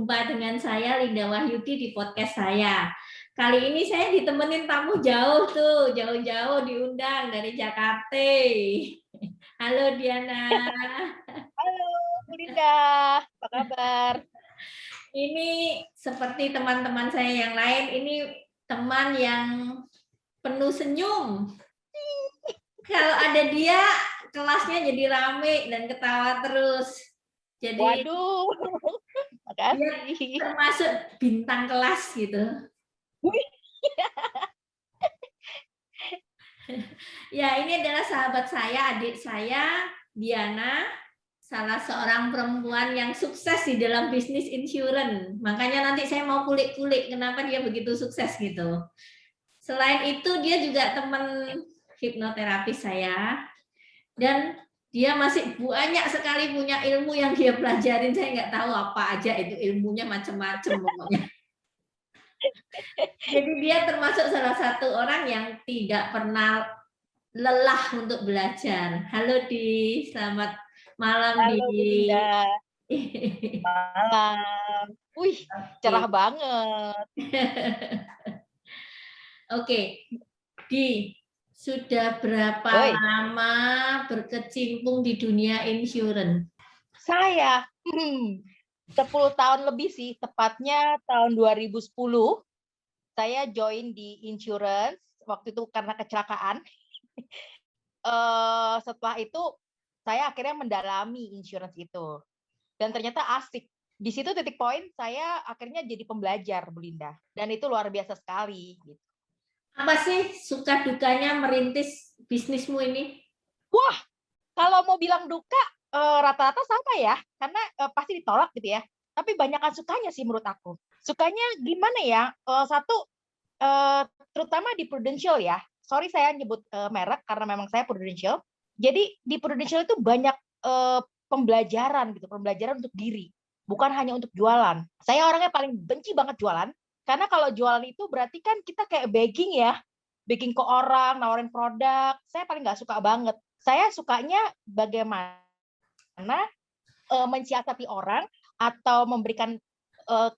Berjumpa dengan saya Linda Wahyudi di podcast saya. Kali ini saya ditemenin tamu jauh-jauh diundang dari Jakarta. Halo Diana. Halo Bu Linda, apa kabar? Ini seperti teman-teman saya yang lain, ini teman yang penuh senyum. Kalau ada dia, kelasnya jadi rame dan ketawa terus. Jadi Waduh, dia makasih. termasuk bintang kelas gitu. Ya, ini adalah sahabat saya, adik saya, Diana, salah seorang perempuan yang sukses di dalam bisnis insurance. Makanya nanti saya mau kulik-kulik kenapa dia begitu sukses gitu. Selain itu, dia juga teman hipnoterapi saya. Dan dia masih banyak sekali punya ilmu yang dia pelajarin. Saya nggak tahu apa aja itu ilmunya, macam-macam pokoknya. Jadi dia termasuk salah satu orang yang tidak pernah lelah untuk belajar. Halo Di, selamat malam Halo Bu Di. Linda, malam. Wih, cerah banget. Oke, Di, sudah berapa Oi, lama berkecimpung di dunia insurance? saya 10 tahun lebih sih, tepatnya tahun 2010 saya join di insurance, waktu itu karena kecelakaan. Setelah itu saya akhirnya mendalami insurance itu. Dan ternyata asik. Di situ titik poin saya akhirnya jadi pembelajar, Bu Linda. Dan itu luar biasa sekali. Gitu. Apa sih suka dukanya merintis bisnismu ini? Wah, kalau mau bilang duka, rata-rata sama ya. Karena pasti ditolak gitu ya. Tapi banyakan sukanya sih menurut aku. Sukanya gimana ya? Satu, terutama di Prudential ya. Sorry saya nyebut merek karena memang saya Prudential. Jadi di Prudential itu banyak pembelajaran gitu, pembelajaran untuk diri. Bukan hanya untuk jualan. Saya orangnya paling benci banget jualan. Karena kalau jualan itu berarti kan kita kayak begging ya. Begging ke orang, nawarin produk. Saya paling nggak suka banget. Saya sukanya bagaimana mensiasati orang atau memberikan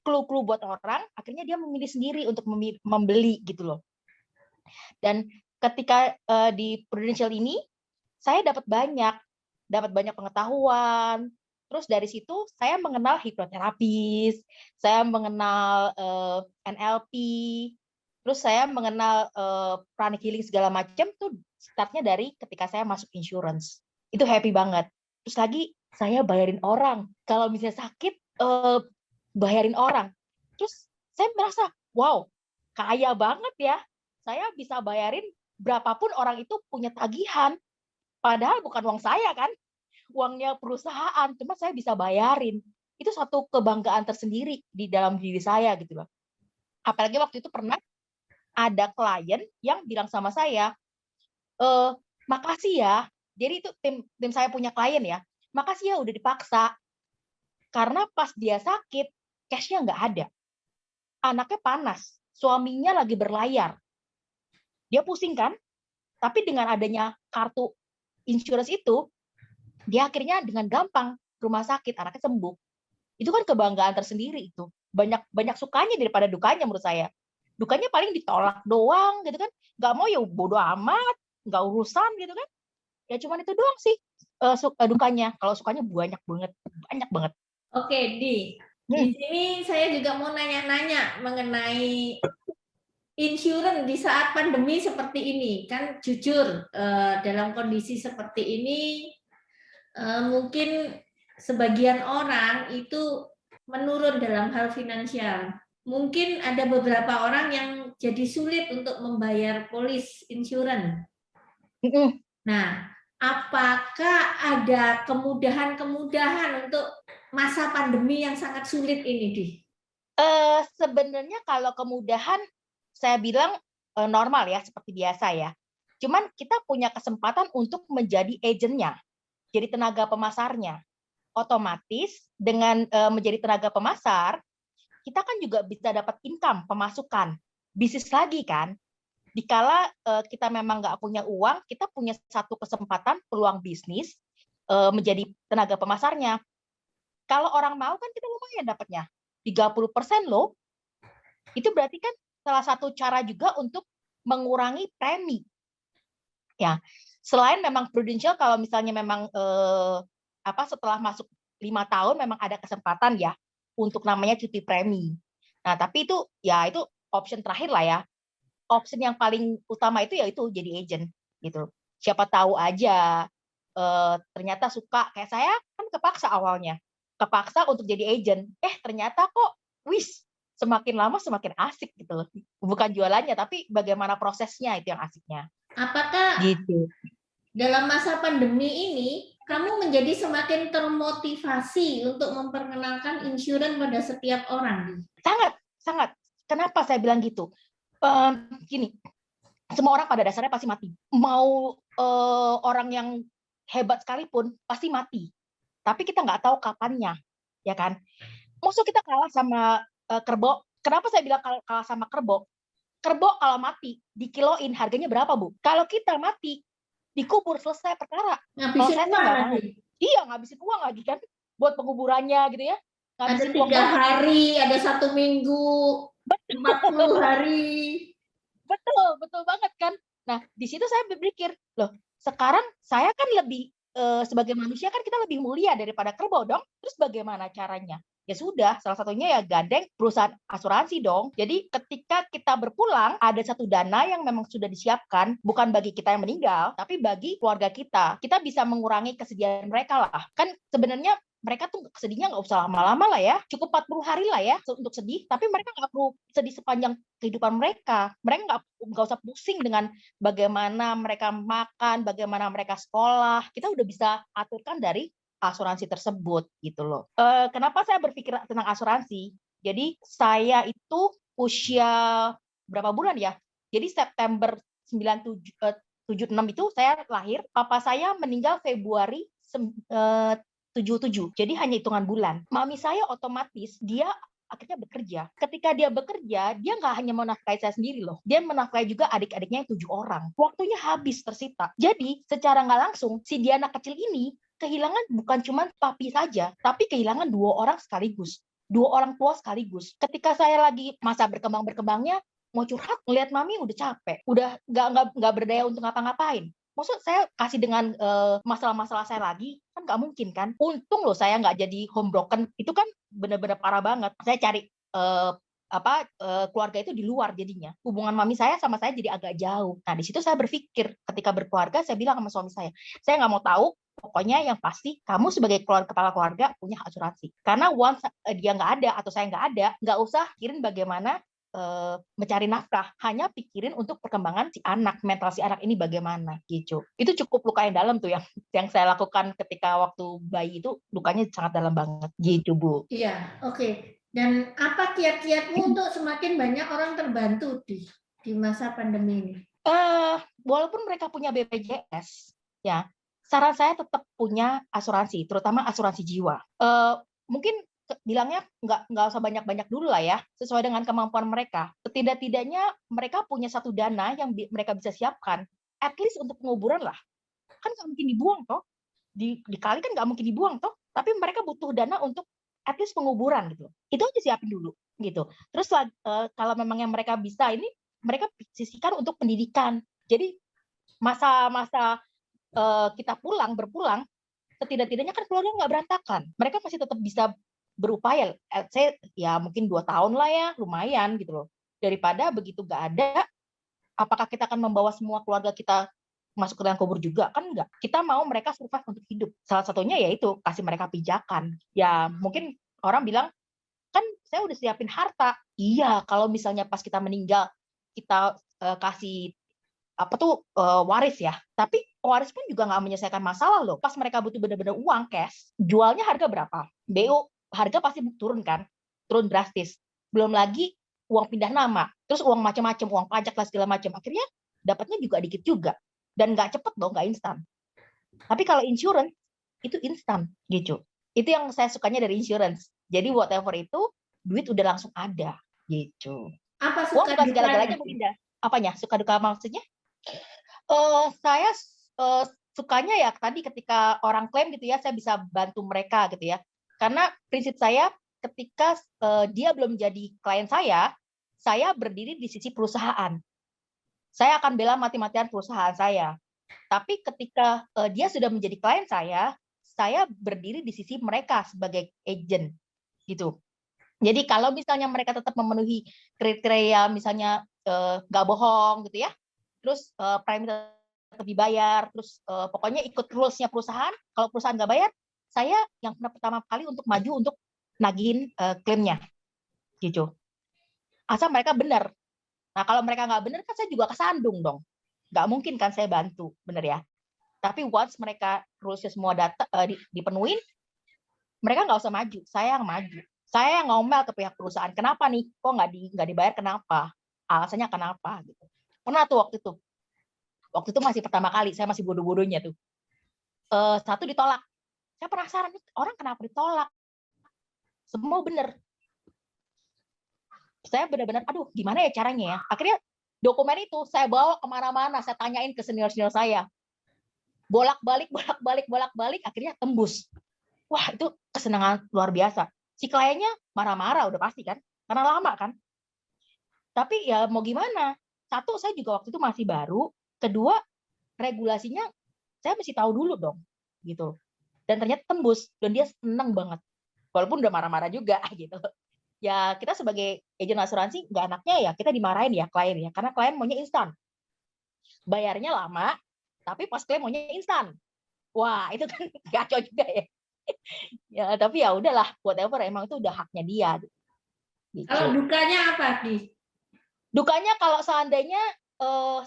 clue-clue buat orang, akhirnya dia memilih sendiri untuk membeli gitu loh. Dan ketika di Prudential ini, saya dapat banyak pengetahuan. Terus dari situ saya mengenal hipnoterapis, saya mengenal NLP, terus saya mengenal pranic healing segala macam tuh startnya dari ketika saya masuk insurance. Itu happy banget. Terus lagi saya bayarin orang. Kalau misalnya sakit, bayarin orang. Terus saya merasa, wow, kaya banget ya. Saya bisa bayarin berapapun orang itu punya tagihan. Padahal bukan uang saya kan, uangnya perusahaan, cuma saya bisa bayarin. Itu satu kebanggaan tersendiri di dalam diri saya gitu loh. Apalagi waktu itu pernah ada klien yang bilang sama saya, makasih ya. Jadi itu tim saya punya klien ya, makasih ya udah dipaksa. Karena pas dia sakit, cash-nya nggak ada. Anaknya panas, suaminya lagi berlayar. Dia pusing kan? Tapi dengan adanya kartu insurance itu, dia akhirnya dengan gampang rumah sakit, anaknya sembuh. Itu kan kebanggaan tersendiri itu. Banyak sukanya daripada dukanya menurut saya. Dukanya paling ditolak doang gitu kan. Nggak mau ya bodo amat, nggak urusan gitu kan. Ya cuman itu doang sih dukanya. Kalau sukanya banyak banget. Oke, di sini saya juga mau nanya-nanya mengenai insurance di saat pandemi seperti ini. Kan jujur, dalam kondisi seperti ini, mungkin sebagian orang itu menurun dalam hal finansial. Mungkin ada beberapa orang yang jadi sulit untuk membayar polis insurance. Nah, apakah ada kemudahan-kemudahan untuk masa pandemi yang sangat sulit ini, Di? Sebenarnya kalau kemudahan, saya bilang normal ya, seperti biasa ya. Cuman kita punya kesempatan untuk menjadi agentnya, jadi tenaga pemasarnya. Otomatis dengan menjadi tenaga pemasar, kita kan juga bisa dapat income, pemasukan, bisnis lagi kan. Dikala kita memang nggak punya uang, kita punya satu kesempatan, peluang bisnis menjadi tenaga pemasarnya. Kalau orang mau kan kita lumayan dapatnya. 30% loh. Itu berarti kan salah satu cara juga untuk mengurangi premi. Ya, selain memang Prudential kalau misalnya memang setelah masuk 5 tahun memang ada kesempatan ya untuk namanya cuti premi. Nah, tapi itu option terakhir lah ya. Option yang paling utama itu yaitu jadi agent gitu. Siapa tahu aja ternyata suka, kayak saya kan kepaksa awalnya. Kepaksa untuk jadi agent. Ternyata kok semakin lama semakin asik gitu loh. Bukan jualannya tapi bagaimana prosesnya itu yang asiknya. Apakah Gitu. dalam masa pandemi ini kamu menjadi semakin termotivasi untuk memperkenalkan insurans pada setiap orang? Sangat. Kenapa saya bilang gitu? Gini, semua orang pada dasarnya pasti mati. Mau orang yang hebat sekalipun pasti mati. Tapi kita nggak tahu kapannya, ya kan? Maksud kita kalah sama kerbau. Kenapa saya bilang kalah sama kerbau? Kerbau kalau mati dikiloin harganya berapa, Bu? Kalau kita mati dikubur selesai perkara. Kalau saya nggak mau. Iya, ngabisin uang lagi kan buat penguburannya gitu ya. Ada 3 hari, ada 1 minggu, 40 hari. Betul banget kan. Nah, di situ saya berpikir, loh, sekarang saya kan lebih sebagai manusia kan kita lebih mulia daripada kerbau dong. Terus bagaimana caranya? Ya sudah, salah satunya ya gandeng perusahaan asuransi dong. Jadi ketika kita berpulang, ada satu dana yang memang sudah disiapkan, bukan bagi kita yang meninggal, tapi bagi keluarga kita. Kita bisa mengurangi kesedihan mereka lah. Kan sebenarnya mereka tuh sedihnya nggak usah lama-lama lah ya, cukup 40 hari lah ya untuk sedih, tapi mereka nggak perlu sedih sepanjang kehidupan mereka. Mereka nggak usah pusing dengan bagaimana mereka makan, bagaimana mereka sekolah. Kita udah bisa aturkan dari asuransi tersebut gitu loh. Kenapa saya berpikir tentang asuransi? Jadi saya itu usia berapa bulan ya? Jadi September 76 itu saya lahir, papa saya meninggal Februari 77. Jadi hanya hitungan bulan. Mami saya otomatis dia akhirnya bekerja. Ketika dia bekerja, dia nggak hanya menafkahi saya sendiri loh. Dia menafkahi juga adik-adiknya yang 7 orang. Waktunya habis tersita. Jadi secara nggak langsung, si Diana kecil ini kehilangan bukan cuma papi saja, tapi kehilangan 2 orang sekaligus. 2 orang tua sekaligus. Ketika saya lagi masa berkembangnya, mau curhat, ngelihat mami udah capek. Udah nggak berdaya untuk ngapa-ngapain. Maksud saya kasih dengan masalah-masalah saya lagi, kan nggak mungkin kan. Untung loh saya nggak jadi home broken, itu kan benar-benar parah banget. Saya cari keluarga itu di luar jadinya. Hubungan mami saya sama saya jadi agak jauh. Nah di situ saya berpikir ketika berkeluarga, saya bilang sama suami saya nggak mau tahu, pokoknya yang pasti kamu sebagai kepala keluarga punya asuransi. Karena once dia nggak ada atau saya nggak ada, nggak usah pikirin bagaimana mencari nafkah, hanya pikirin untuk perkembangan si anak, mental si anak ini bagaimana gitu. Itu cukup luka yang dalam tuh yang saya lakukan ketika waktu bayi itu, lukanya sangat dalam banget gitu, Bu. Iya, oke. Dan apa kiat-kiatmu untuk semakin banyak orang terbantu di masa pandemi ini? Walaupun mereka punya BPJS, ya, saran saya tetap punya asuransi, terutama asuransi jiwa. Mungkin bilangnya nggak usah banyak-banyak dulu lah ya, sesuai dengan kemampuan mereka. Setidak-tidaknya mereka punya satu dana yang mereka bisa siapkan, at least untuk penguburan lah. Kan nggak mungkin dibuang toh, dikali kan nggak mungkin dibuang toh, tapi mereka butuh dana untuk at least penguburan gitu. Itu aja siapin dulu gitu. Terus kalau memang yang mereka bisa ini, mereka sisihkan untuk pendidikan. Jadi masa-masa kita berpulang, setidak-tidaknya kan keluarga nggak berantakan. Mereka masih tetap bisa berupaya. Saya ya mungkin 2 tahun lah ya, lumayan gitu loh. Daripada begitu nggak ada, apakah kita akan membawa semua keluarga kita masuk ke dalam kubur juga? Kan enggak. Kita mau mereka survive untuk hidup. Salah satunya yaitu kasih mereka pijakan. Ya mungkin orang bilang, kan saya udah siapin harta. Iya, kalau misalnya pas kita meninggal, kita kasih waris ya. Tapi waris pun juga nggak menyelesaikan masalah loh. Pas mereka butuh benar-benar uang cash, jualnya harga berapa? BO harga pasti turun kan? Turun drastis. Belum lagi uang pindah nama, terus uang macam-macam, uang pajak lah segala macam. Akhirnya dapatnya juga dikit juga. Dan nggak cepet dong, nggak instan. Tapi kalau insurance, itu instan gitu. Itu yang saya sukanya dari insurance. Jadi whatever itu, duit udah langsung ada gitu. Apa Uang suka bukan segala-galanya, dukanya? Bu Indah. Apanya? Suka duka maksudnya? Saya sukanya ya tadi ketika orang klaim gitu ya, saya bisa bantu mereka gitu ya. Karena prinsip saya ketika dia belum jadi klien saya berdiri di sisi perusahaan. Saya akan bela mati-matian perusahaan saya. Tapi ketika dia sudah menjadi klien saya berdiri di sisi mereka sebagai agent gitu. Jadi kalau misalnya mereka tetap memenuhi kriteria misalnya nggak bohong gitu ya, terus prime tetap dibayar, terus pokoknya ikut rules-nya perusahaan. Kalau perusahaan nggak bayar, saya yang pertama kali untuk maju untuk nagihin klaimnya gitu. Asal mereka benar. Nah kalau mereka nggak benar kan saya juga kesandung dong. Nggak mungkin kan saya bantu, bener ya. Tapi once mereka rules-nya semua dipenuhin, mereka nggak usah maju, saya yang maju. Saya yang ngomel ke pihak perusahaan, kenapa nih, kok nggak dibayar, kenapa? Alasannya kenapa? Gitu. Pernah tuh waktu itu masih pertama kali, saya masih bodoh-bodohnya tuh. Satu ditolak, saya penasaran nih orang kenapa ditolak? Semua bener. Saya benar-benar, aduh gimana ya caranya ya? Akhirnya dokumen itu saya bawa kemana-mana, saya tanyain ke senior-senior saya. Bolak-balik, akhirnya tembus. Wah, itu kesenangan luar biasa. Si kliennya marah-marah udah pasti kan, karena lama kan. Tapi ya mau gimana? Satu, saya juga waktu itu masih baru. Kedua, regulasinya saya mesti tahu dulu dong, gitu. Dan ternyata tembus, dan dia senang banget. Walaupun udah marah-marah juga, gitu. Ya kita sebagai agen asuransi nggak enaknya ya kita dimarahin ya klien ya, karena klien maunya instan. Bayarnya lama, tapi pas klaim maunya instan. Wah, itu kan kacau juga ya. Ya, tapi ya udahlah, whatever, emang itu udah haknya dia. Gitu. Kalau dukanya apa, Di? Dukanya kalau seandainya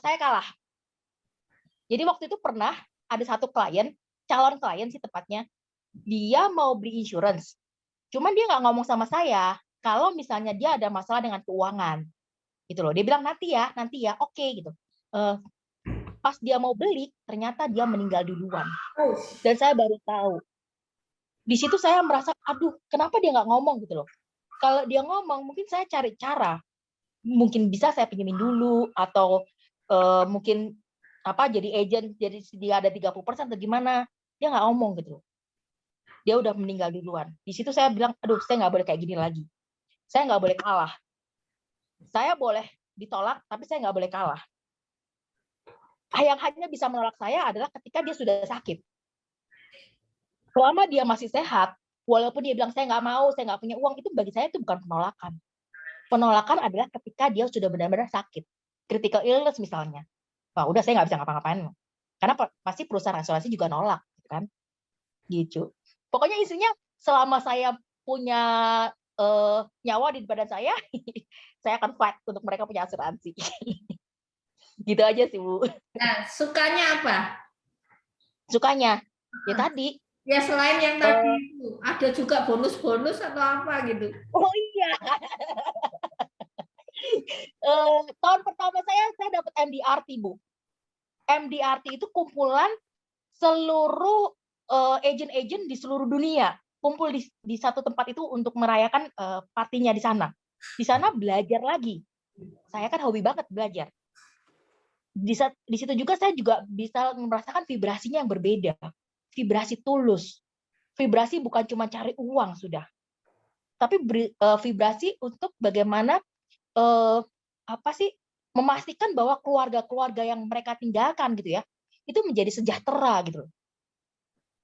saya kalah. Jadi waktu itu pernah ada satu klien, calon klien sih tepatnya, dia mau beli insurance. Cuman dia nggak ngomong sama saya kalau misalnya dia ada masalah dengan keuangan. Gitu loh. Dia bilang nanti ya, oke gitu. Pas dia mau beli, ternyata dia meninggal duluan. Dan saya baru tahu. Di situ saya merasa, aduh, kenapa dia nggak ngomong gitu loh. Kalau dia ngomong, mungkin saya cari cara. Mungkin bisa saya pinjemin dulu, atau mungkin jadi agent, jadi dia ada 30% atau gimana. Dia nggak ngomong gitu loh. Dia udah meninggal duluan. Di situ saya bilang, aduh, saya nggak boleh kayak gini lagi. Saya nggak boleh kalah. Saya boleh ditolak, tapi saya nggak boleh kalah. Yang hanya bisa menolak saya adalah ketika dia sudah sakit. Selama dia masih sehat, walaupun dia bilang saya nggak mau, saya nggak punya uang, itu bagi saya itu bukan penolakan. Penolakan adalah ketika dia sudah benar-benar sakit, critical illness misalnya. Wah, udah saya nggak bisa ngapa-ngapain. Karena pasti perusahaan asuransi juga nolak, kan? Gitu. Pokoknya isinya selama saya punya nyawa di badan saya, saya akan fight untuk mereka punya asuransi. Gitu aja sih, Bu. Nah, sukanya apa? Sukanya ya tadi. Ya selain yang tadi itu, ada juga bonus-bonus atau apa gitu. Oh iya. Tahun pertama saya dapat MDRT, Bu. MDRT itu kumpulan seluruh agent-agent di seluruh dunia kumpul di satu tempat itu untuk merayakan partinya di sana. Di sana belajar lagi. Saya kan hobi banget belajar. Di situ juga saya juga bisa merasakan vibrasinya yang berbeda. Vibrasi tulus. Vibrasi bukan cuma cari uang sudah. Tapi vibrasi untuk bagaimana memastikan bahwa keluarga-keluarga yang mereka tinggalkan gitu ya, itu menjadi sejahtera gitu.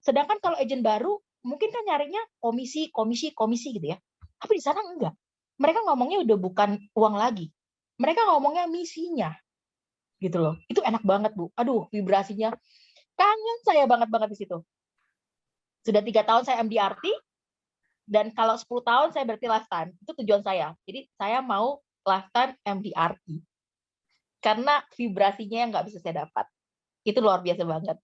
Sedangkan kalau agent baru mungkin kan nyarinya komisi gitu ya. Tapi di sana enggak. Mereka ngomongnya udah bukan uang lagi. Mereka ngomongnya misinya. Gitu loh. Itu enak banget, Bu. Aduh, vibrasinya kangen saya banget di situ. Sudah 3 tahun saya MDRT, dan kalau 10 tahun saya berarti lifetime. Itu tujuan saya. Jadi saya mau lifetime MDRT. Karena vibrasinya yang nggak bisa saya dapat. Itu luar biasa banget.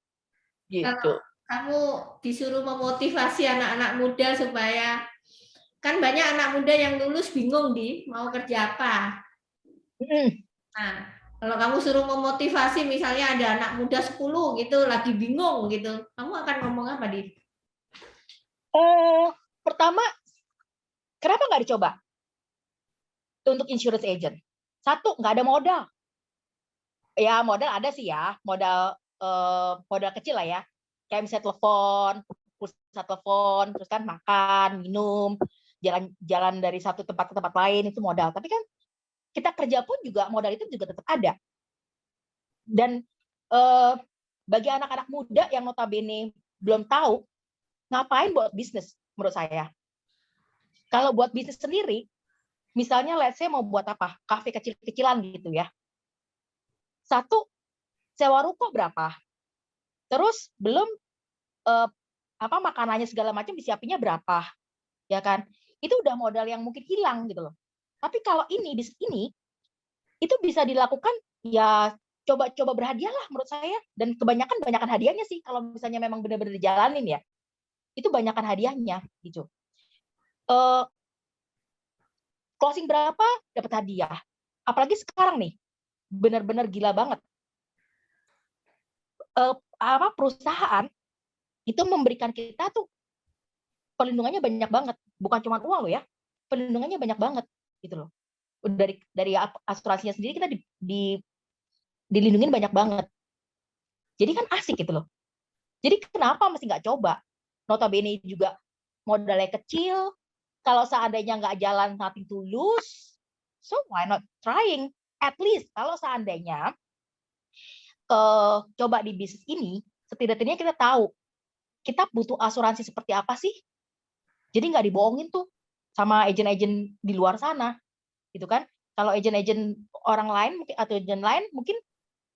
Gitu. Kalau kamu disuruh memotivasi anak-anak muda supaya, kan banyak anak muda yang lulus bingung mau kerja apa. Nah, kalau kamu suruh memotivasi, misalnya ada anak muda 10 gitu lagi bingung gitu, kamu akan ngomong apa, Di? Pertama, kenapa nggak dicoba untuk insurance agent? Satu, nggak ada modal. Ya modal ada sih ya, modal kecil lah ya. Kayak misalnya telepon, pulsa telepon, terus kan makan, minum, jalan dari satu tempat ke tempat lain itu modal. Tapi kan kita kerja pun juga modal itu juga tetap ada. Dan bagi anak-anak muda yang notabene belum tahu ngapain buat bisnis, menurut saya. Kalau buat bisnis sendiri, misalnya let's say mau buat apa? Kafe kecil-kecilan gitu ya. Satu, sewa ruko berapa? Terus belum makanannya segala macam disiapinnya berapa? Ya kan? Itu udah modal yang mungkin hilang gitu loh. Tapi kalau bisnis ini itu bisa dilakukan ya coba berhadiahlah menurut saya, dan kebanyakan hadiahnya sih kalau misalnya memang benar-benar dijalanin ya. Itu banyakan hadiahnya gitu. Closing berapa dapat hadiah. Apalagi sekarang nih benar-benar gila banget. Perusahaan itu memberikan kita tuh perlindungannya banyak banget, bukan cuma uang loh ya. Perlindungannya banyak banget gitu loh. Dari asuransinya sendiri kita dilindungin banyak banget. Jadi kan asik gitu loh. Jadi kenapa mesti nggak coba? Notabene juga modalnya kecil. Kalau seandainya nggak jalan, nothing to lose. So why not trying? At least kalau seandainya coba di bisnis ini, setidaknya kita tahu kita butuh asuransi seperti apa sih. Jadi nggak dibohongin tuh sama agen-agen di luar sana, gitu kan? Kalau agen-agen orang lain mungkin atau agen lain mungkin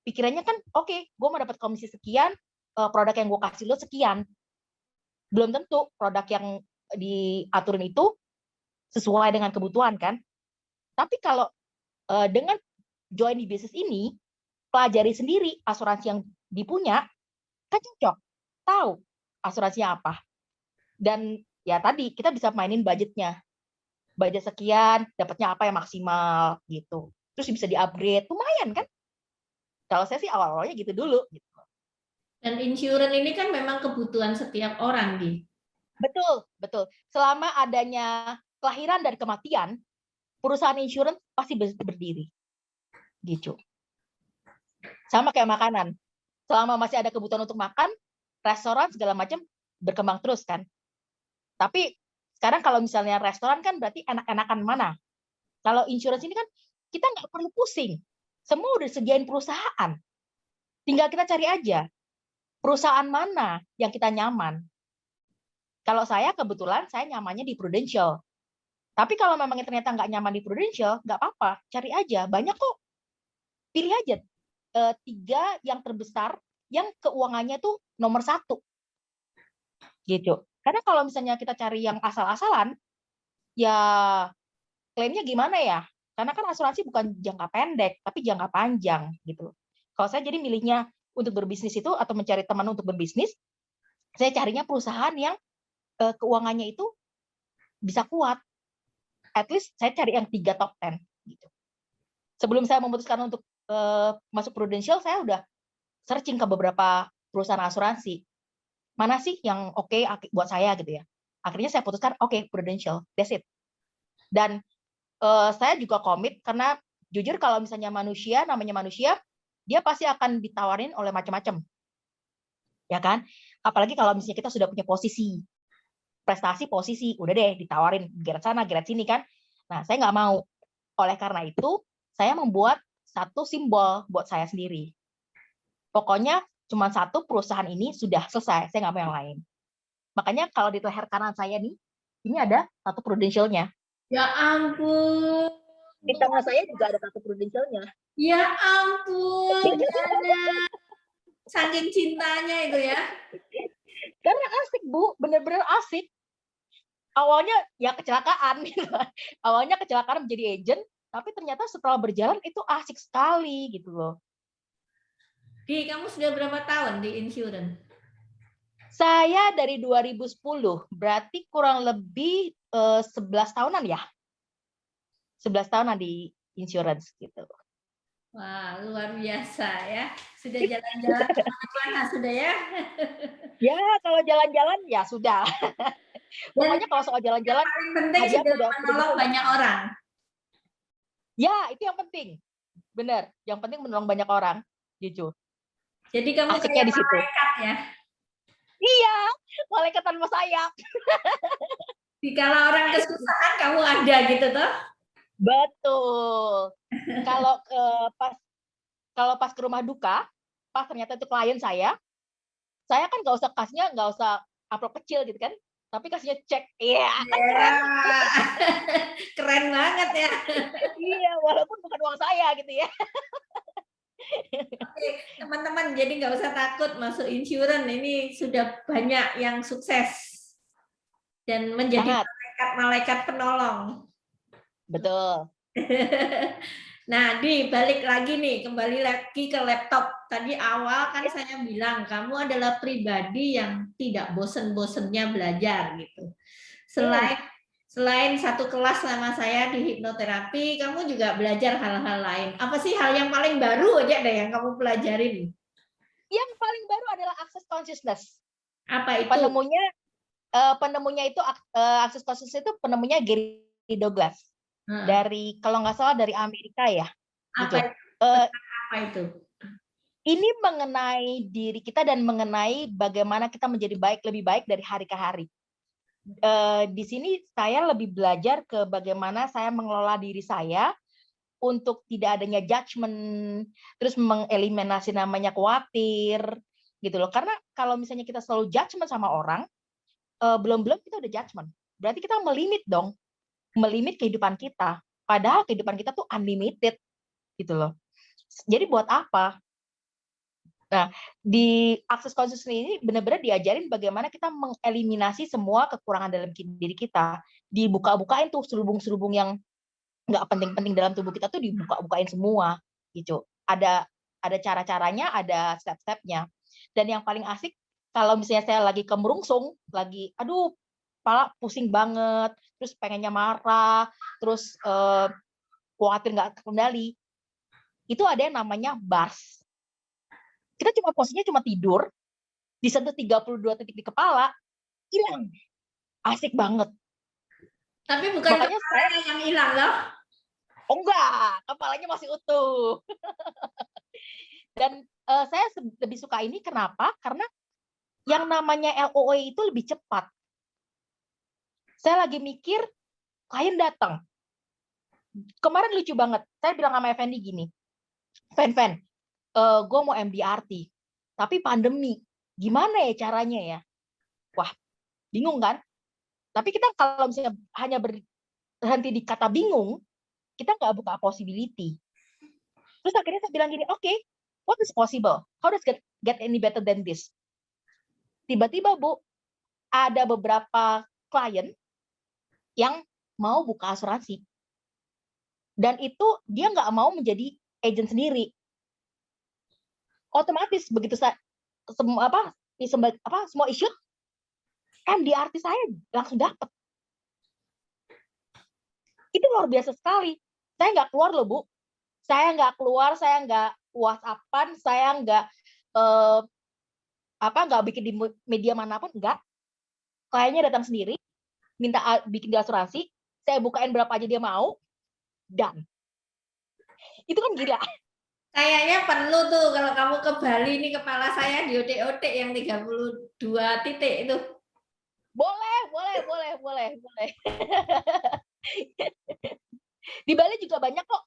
pikirannya kan, oke, gue mau dapat komisi sekian, produk yang gue kasih lo sekian. Belum tentu produk yang diaturin itu sesuai dengan kebutuhan kan. Tapi kalau dengan join di bisnis ini, pelajari sendiri asuransi yang dipunya, kan cocok, tahu asuransinya apa. Dan ya tadi kita bisa mainin budgetnya. Budget sekian, dapatnya apa yang maksimal gitu. Terus bisa di-upgrade, lumayan kan? Kalau saya sih awal-awalnya gitu dulu. Gitu. Dan insurance ini kan memang kebutuhan setiap orang, Di. Betul. Selama adanya kelahiran dan kematian, perusahaan insurance pasti berdiri. Gitu. Sama kayak makanan. Selama masih ada kebutuhan untuk makan, restoran segala macam berkembang terus kan. Tapi sekarang kalau misalnya restoran kan berarti enak-enakan mana. Kalau insurance ini kan kita nggak perlu pusing. Semua udah disediain perusahaan. Tinggal kita cari aja perusahaan mana yang kita nyaman. Kalau saya kebetulan saya nyamannya di Prudential. Tapi kalau memang ternyata nggak nyaman di Prudential, nggak apa-apa, cari aja. Banyak kok. Pilih aja 3 yang terbesar yang keuangannya tuh nomor 1. Gitu. Karena kalau misalnya kita cari yang asal-asalan, ya klaimnya gimana ya? Karena kan asuransi bukan jangka pendek, tapi jangka panjang gitu. Kalau saya jadi milihnya untuk berbisnis itu atau mencari teman untuk berbisnis, saya carinya perusahaan yang keuangannya itu bisa kuat. At least saya cari yang 3 top 10 gitu. Sebelum saya memutuskan untuk masuk Prudential, saya udah searching ke beberapa perusahaan asuransi. Mana sih yang oke buat saya gitu ya. Akhirnya saya putuskan oke, Prudential. That's it. Dan saya juga komit karena jujur kalau misalnya namanya manusia, dia pasti akan ditawarin oleh macam-macam. Ya kan? Apalagi kalau misalnya kita sudah punya posisi, posisi, udah deh ditawarin gerak sana, gerak sini kan. Nah, saya nggak mau. Oleh karena itu, saya membuat satu simbol buat saya sendiri. Pokoknya cuma satu perusahaan ini sudah selesai, saya nggak mau yang lain. Makanya kalau di leher kanan saya nih, ini ada satu Prudential-nya. Ya ampun. Di tangan saya juga ada satu Prudential-nya. Ya ampun, Diana. Saking cintanya itu ya. Karena asik, Bu. Bener-bener asik. Awalnya ya kecelakaan. Gitu. Awalnya kecelakaan menjadi agent, tapi ternyata setelah berjalan itu asik sekali gitu loh. Di, kamu sudah berapa tahun di insurance? Saya dari 2010, berarti kurang lebih 11 tahunan ya. 11 tahunan di insurance gitu. Wah, luar biasa ya. Sudah jalan-jalan kemana-mana sudah ya? Ya, kalau jalan-jalan ya sudah. Pokoknya kalau soal jalan-jalan, paling penting sudah menolong banyak orang. Ya, itu yang penting. Benar, yang penting menolong banyak orang. Gitu. Jadi kamu asiknya kayak di situ. Malaikat ya? Iya, malaikat tanpa sayap. Dikala orang kesusahan kamu ada gitu toh. Betul. Kalau pas ke rumah duka, pas ternyata itu klien saya kan nggak usah amplop kecil gitu kan, tapi kasihnya cek. Iya, kan keren. Ya. Keren banget ya. Iya, walaupun bukan uang saya gitu ya. Oke, teman-teman, jadi nggak usah takut masuk insurance. Ini sudah banyak yang sukses dan menjadi Sangat, malaikat-malaikat penolong. betul. Nah, balik lagi nih, kembali lagi ke laptop. Tadi awal kan saya bilang kamu adalah pribadi yang tidak bosen-bosennya belajar gitu. Hmm, Selain satu kelas sama saya di hipnoterapi, kamu juga belajar hal-hal lain. Apa sih hal yang paling baru aja deh yang kamu pelajarin? Yang paling baru adalah access consciousness. Apa itu? Penemunya itu access consciousness itu penemunya Gary Douglas. Nah, Dari kalau nggak salah dari Amerika ya, apa gitu. itu? Apa itu? Ini mengenai diri kita dan mengenai bagaimana kita menjadi lebih baik dari hari ke hari. Di sini saya lebih belajar ke bagaimana saya mengelola diri saya untuk tidak adanya judgement, terus mengeliminasi namanya khawatir, gitu loh. Karena kalau misalnya kita selalu judgement sama orang, belum-belum kita udah judgement. Berarti kita melimit dong, melimit kehidupan kita. Padahal kehidupan kita tuh unlimited, gitu loh. Jadi buat apa? Nah, di akses consciousness ini benar-benar diajarin bagaimana kita mengeliminasi semua kekurangan dalam diri kita. Dibuka-bukain tuh selubung-selubung yang nggak penting-penting dalam tubuh kita tuh dibuka-bukain semua gitu. Ada cara-caranya, ada step-stepnya. Dan yang paling asik kalau misalnya saya lagi kemerungsung, lagi aduh kepala pusing banget, terus pengennya marah, terus khawatir nggak terkendali, itu ada yang namanya bars. Kita cuma posisinya cuma tidur, disentuh 32 titik di kepala, hilang. Asik banget. Tapi bukan Makanya saya, kepalanya yang hilang loh. oh enggak, kepalanya masih utuh. Dan saya lebih suka ini kenapa? Karena yang namanya LOE itu lebih cepat. Saya lagi mikir, klien datang. Kemarin lucu banget. Saya bilang sama Effendi gini, Fen, gue mau MDRT, tapi pandemi. Gimana ya caranya ya? Wah, bingung kan? Tapi kita kalau misalnya hanya berhenti di kata bingung, kita nggak buka possibility. Terus akhirnya saya bilang gini, oke, what is possible? How does get any better than this? Tiba-tiba Bu, ada beberapa klien yang mau buka asuransi. Dan itu dia nggak mau menjadi agent sendiri. Otomatis begitu semua isu MDRT saya langsung dapat. Itu luar biasa sekali. Saya nggak keluar loh Bu. Saya nggak keluar, saya nggak WhatsApp-an, saya nggak bikin di media manapun, nggak. Kliennya datang sendiri, minta bikin di asuransi, saya bukain berapa aja dia mau, dan itu kan gila. Kayaknya perlu tuh kalau kamu ke Bali nih kepala saya di otek-otek yang 32 titik itu. Boleh. Di Bali juga banyak kok,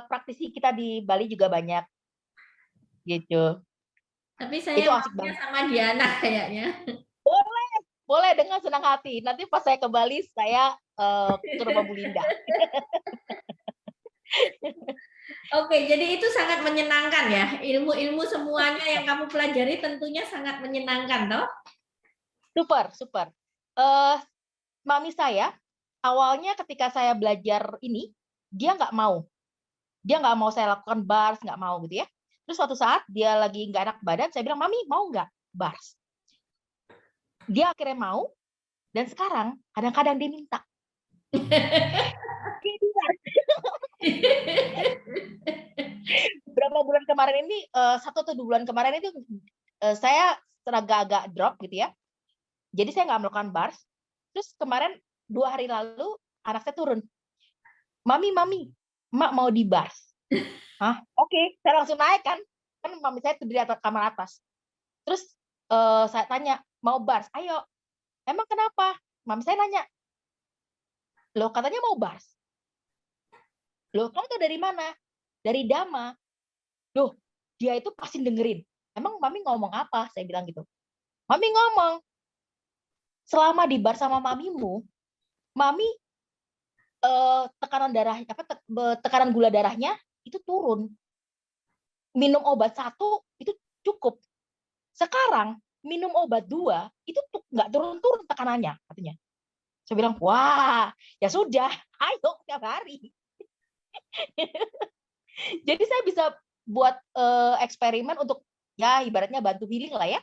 praktisi kita di Bali juga banyak, gitu. Tapi saya Itu asik maunya banget. sama Diana kayaknya. Boleh dengan senang hati. Nanti pas saya ke Bali, saya ke rumah Bu Linda. Oke, jadi itu sangat menyenangkan ya. Ilmu-ilmu semuanya yang kamu pelajari tentunya sangat menyenangkan, toh? Super. Mami saya, awalnya ketika saya belajar ini, dia nggak mau. Dia nggak mau saya lakukan bars, nggak mau gitu ya. Terus suatu saat dia lagi nggak enak badan, saya bilang, Mami mau nggak bars? Dia akhirnya mau, dan sekarang kadang-kadang dia minta. Berapa bulan kemarin ini, 1 atau 2 bulan kemarin itu saya agak drop gitu ya. Jadi saya nggak melakukan bars. Terus kemarin 2 hari lalu anak saya turun. Mami, Mak mau di bars. Hah? Oke, saya langsung naik kan. Kan mami saya tuh di atas kamar atas. Terus saya tanya, mau bars? Ayo. Emang kenapa? Mami saya nanya, Loh, katanya mau bars. Loh, kamu tahu dari mana? Dari Dama. Loh, dia itu pasti dengerin. Emang Mami ngomong apa? Saya bilang gitu. Mami ngomong, selama di bar sama mamimu, Mami tekanan darah apa tekanan gula darahnya itu turun. Minum obat 1 itu cukup. Sekarang minum obat 2 itu nggak turun-turun tekanannya katanya. Saya bilang, wah, ya sudah, ayo tiap hari. Jadi saya bisa buat eksperimen untuk ya ibaratnya bantu healing lah ya,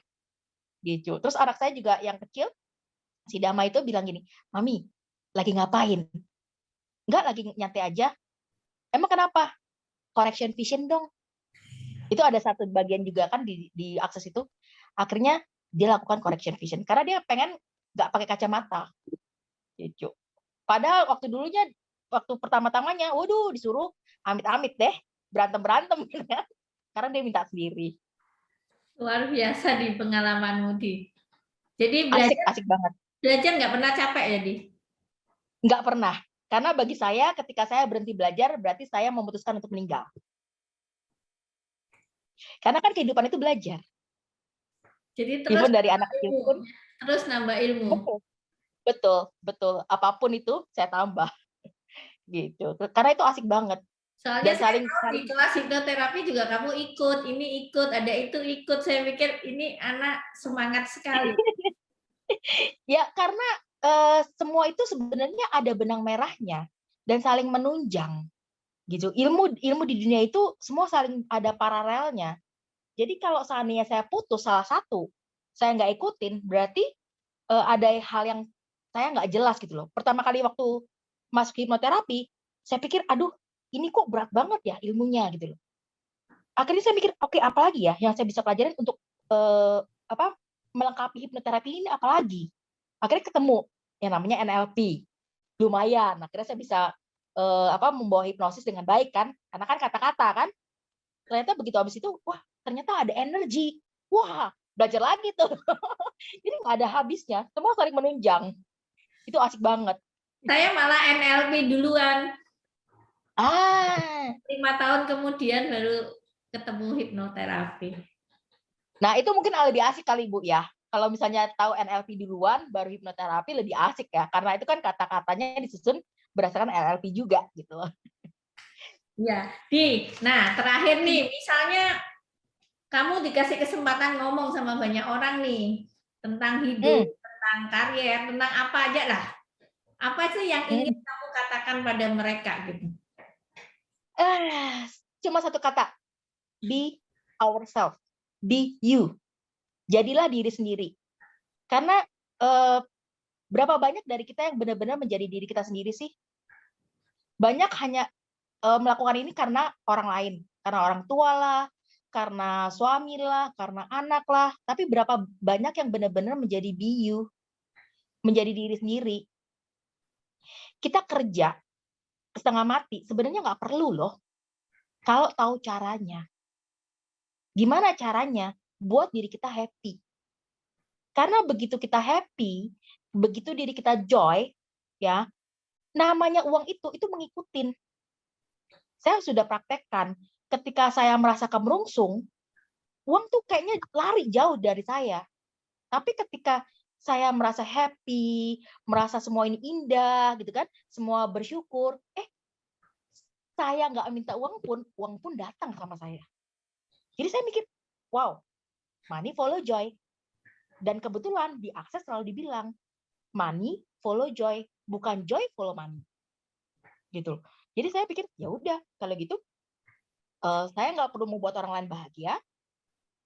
gitu. Terus anak saya juga yang kecil, si Dama itu bilang gini, Mami, lagi ngapain? Enggak, lagi nyantai aja. Emang kenapa? Correction vision dong. Itu ada satu bagian juga kan di akses itu. Akhirnya dia lakukan correction vision karena dia pengen nggak pakai kacamata, gitu. Padahal waktu pertama-tamanya, waduh, disuruh amit-amit deh, berantem karena dia minta sendiri. Luar biasa di pengalamanmu, Di. Jadi Asik belajar banget. belajar nggak pernah capek ya, Di? Nggak pernah, karena bagi saya ketika saya berhenti belajar berarti saya memutuskan untuk meninggal. Karena kan kehidupan itu belajar. Jadi terus Even dari anak nambah kecil ilmu, pun. terus nambah ilmu. Betul. Apapun itu saya tambah, gitu. Karena itu asik banget. Soalnya Dan saya saling tahu di kelas hipnoterapi juga kamu ikut, ini ikut, ada itu ikut. Saya pikir ini anak semangat sekali. ya karena semua itu sebenarnya ada benang merahnya dan saling menunjang, gitu. Ilmu di dunia itu semua saling ada paralelnya. Jadi kalau seandainya saya putus salah satu, saya nggak ikutin, berarti ada hal yang saya nggak jelas gitu loh. Pertama kali waktu masuk hipnoterapi, saya pikir, aduh, ini kok berat banget ya ilmunya gitu loh. Akhirnya saya mikir, oke, apa lagi ya yang saya bisa pelajarin untuk melengkapi hipnoterapi ini, apalagi? Akhirnya ketemu yang namanya NLP. Lumayan, akhirnya saya bisa membawa hipnosis dengan baik kan, karena kan kata-kata kan. Ternyata begitu habis itu, wah, ternyata ada energi. Wah, belajar lagi tuh. Jadi nggak ada habisnya, semua saling menunjang. Itu asik banget. Saya malah NLP duluan. 5 Ah, tahun kemudian baru ketemu hipnoterapi. nah itu mungkin lebih asik kali Bu ya. Kalau misalnya tahu NLP duluan, baru hipnoterapi lebih asik ya. Karena itu kan kata-katanya disusun berdasarkan NLP juga gitu loh. Ya, nah terakhir nih, misalnya kamu dikasih kesempatan ngomong sama banyak orang nih tentang hidup, tentang karir, tentang apa aja lah. Apa sih yang ingin kamu katakan pada mereka gitu? Cuma satu kata, be ourselves, be you. Jadilah diri sendiri. Karena berapa banyak dari kita yang benar-benar menjadi diri kita sendiri sih? Banyak hanya melakukan ini karena orang lain, karena orang tua lah, karena suami lah, karena anak lah. Tapi berapa banyak yang benar-benar menjadi be you, menjadi diri sendiri. Kita kerja setengah mati, sebenarnya nggak perlu loh, kalau tahu caranya. Gimana caranya buat diri kita happy? Karena begitu kita happy, begitu diri kita joy, ya, namanya uang itu mengikutin. Saya sudah praktekkan, ketika saya merasa kemerungsung, uang tuh kayaknya lari jauh dari saya. Tapi ketika saya merasa happy, merasa semua ini indah, gitu kan, semua bersyukur, saya nggak minta uang pun datang sama saya. Jadi saya mikir, wow, money follow joy. Dan kebetulan di akses selalu dibilang, money follow joy, bukan joy follow money. Gitu. Jadi saya pikir, ya udah, kalau gitu saya nggak perlu membuat orang lain bahagia,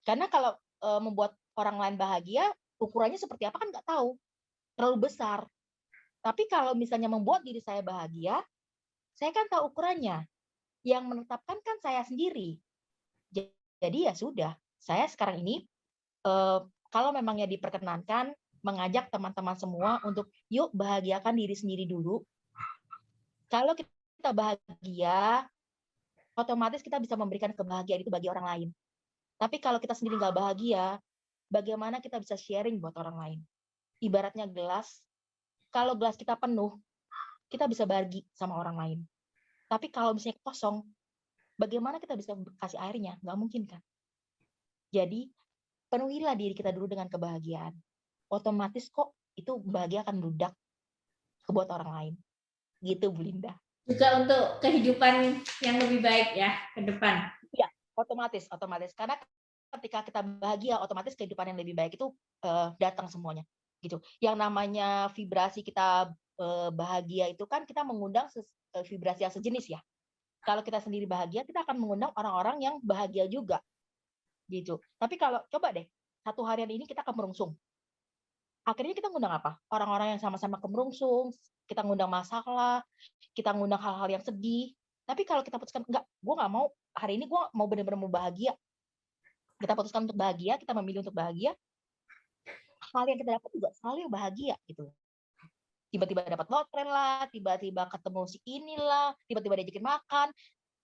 karena kalau membuat orang lain bahagia, ukurannya seperti apa kan nggak tahu, terlalu besar. Tapi kalau misalnya membuat diri saya bahagia, saya kan tahu ukurannya. Yang menetapkan kan saya sendiri. Jadi ya sudah, saya sekarang ini kalau memangnya diperkenankan, mengajak teman-teman semua untuk yuk bahagiakan diri sendiri dulu. Kalau kita bahagia, otomatis kita bisa memberikan kebahagiaan itu bagi orang lain. Tapi kalau kita sendiri nggak bahagia, bagaimana kita bisa sharing buat orang lain? Ibaratnya gelas, kalau gelas kita penuh, kita bisa bagi sama orang lain. Tapi kalau misalnya kosong, bagaimana kita bisa kasih airnya? Nggak mungkin kan? Jadi, penuhilah diri kita dulu dengan kebahagiaan. Otomatis kok itu bahagia akan meludak ke buat orang lain. Gitu, Bu Linda. Juga untuk kehidupan yang lebih baik ya ke depan. Iya, otomatis. Karena ketika kita bahagia, otomatis kehidupan yang lebih baik itu datang semuanya. Gitu. Yang namanya vibrasi kita bahagia itu kan kita mengundang vibrasi yang sejenis ya. Kalau kita sendiri bahagia, kita akan mengundang orang-orang yang bahagia juga. Gitu. Tapi kalau coba deh, satu harian ini kita kemerungsung. Akhirnya kita ngundang apa? Orang-orang yang sama-sama kemerungsung, kita ngundang masalah, kita ngundang hal-hal yang sedih. Tapi kalau kita putuskan, enggak, gue nggak mau, hari ini gue mau benar-benar mau bahagia. Kita putuskan untuk bahagia, kita memilih untuk bahagia, hal yang kita dapat juga selalu yang bahagia gitu. Tiba-tiba dapat lotre lah, tiba-tiba ketemu si inilah, tiba-tiba diajakin makan.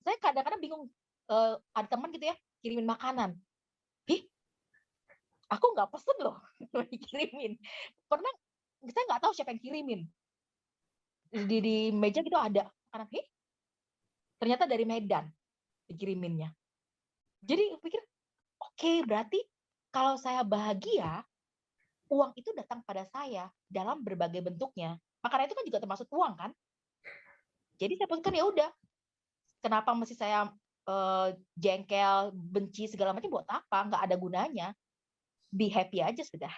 Saya kadang-kadang bingung, ada teman gitu ya, kirimin makanan. Aku nggak pesen loh, dikirimin. Pernah, saya nggak tahu siapa yang kirimin. Di meja gitu ada makanan, ternyata dari Medan dikiriminnya. Jadi pikir, oke, berarti kalau saya bahagia, uang itu datang pada saya dalam berbagai bentuknya. Makanan itu kan juga termasuk uang kan? Jadi saya putuskan ya udah, kenapa mesti saya jengkel, benci segala macam, buat apa? Nggak ada gunanya. Be happy aja sudah.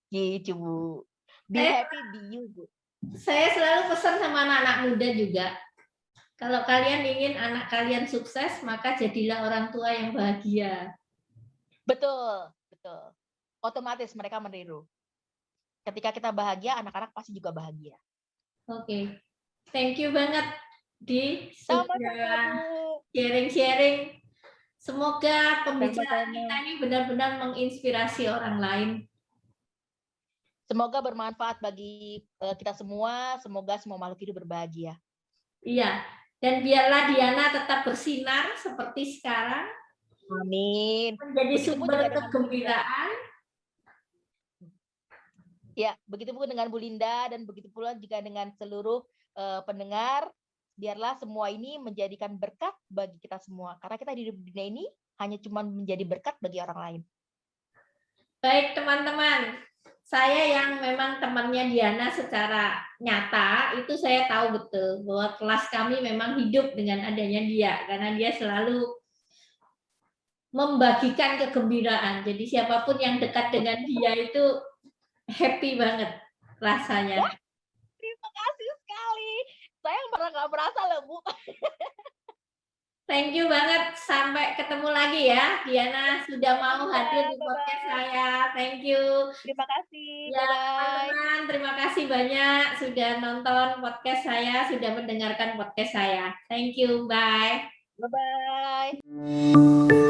Gitu, Bu. Be happy, be you, Bu. Saya selalu pesan sama anak-anak muda juga. Kalau kalian ingin anak kalian sukses, maka jadilah orang tua yang bahagia. Betul. Otomatis mereka meniru. Ketika kita bahagia, anak-anak pasti juga bahagia. Oke. Thank you banget di Sama-sama, Bu. Sharing-sharing. Semoga pembicaraan kita ini benar-benar menginspirasi orang lain. Semoga bermanfaat bagi kita semua. Semoga semua makhluk hidup berbahagia. Iya. Dan biarlah Diana tetap bersinar seperti sekarang. Amin. Menjadi sumber kegembiraan. Ya, begitu pun dengan Bu Linda dan begitu pula juga dengan seluruh pendengar. Biarlah semua ini menjadikan berkat bagi kita semua. Karena kita di dunia ini hanya cuma menjadi berkat bagi orang lain. Baik teman-teman, saya yang memang temannya Diana secara nyata, itu saya tahu betul bahwa kelas kami memang hidup dengan adanya dia. Karena dia selalu membagikan kegembiraan. Jadi siapapun yang dekat dengan dia itu happy banget rasanya. Wah, terima kasih sekali. Saya malah nggak merasa loh, Bu. Thank you banget. Sampai ketemu lagi ya. Diana sudah mau hadir di podcast saya. Thank you. Terima kasih. Ya, Bye-bye. teman-teman, terima kasih banyak sudah nonton podcast saya, sudah mendengarkan podcast saya. Thank you. Bye. Bye-bye.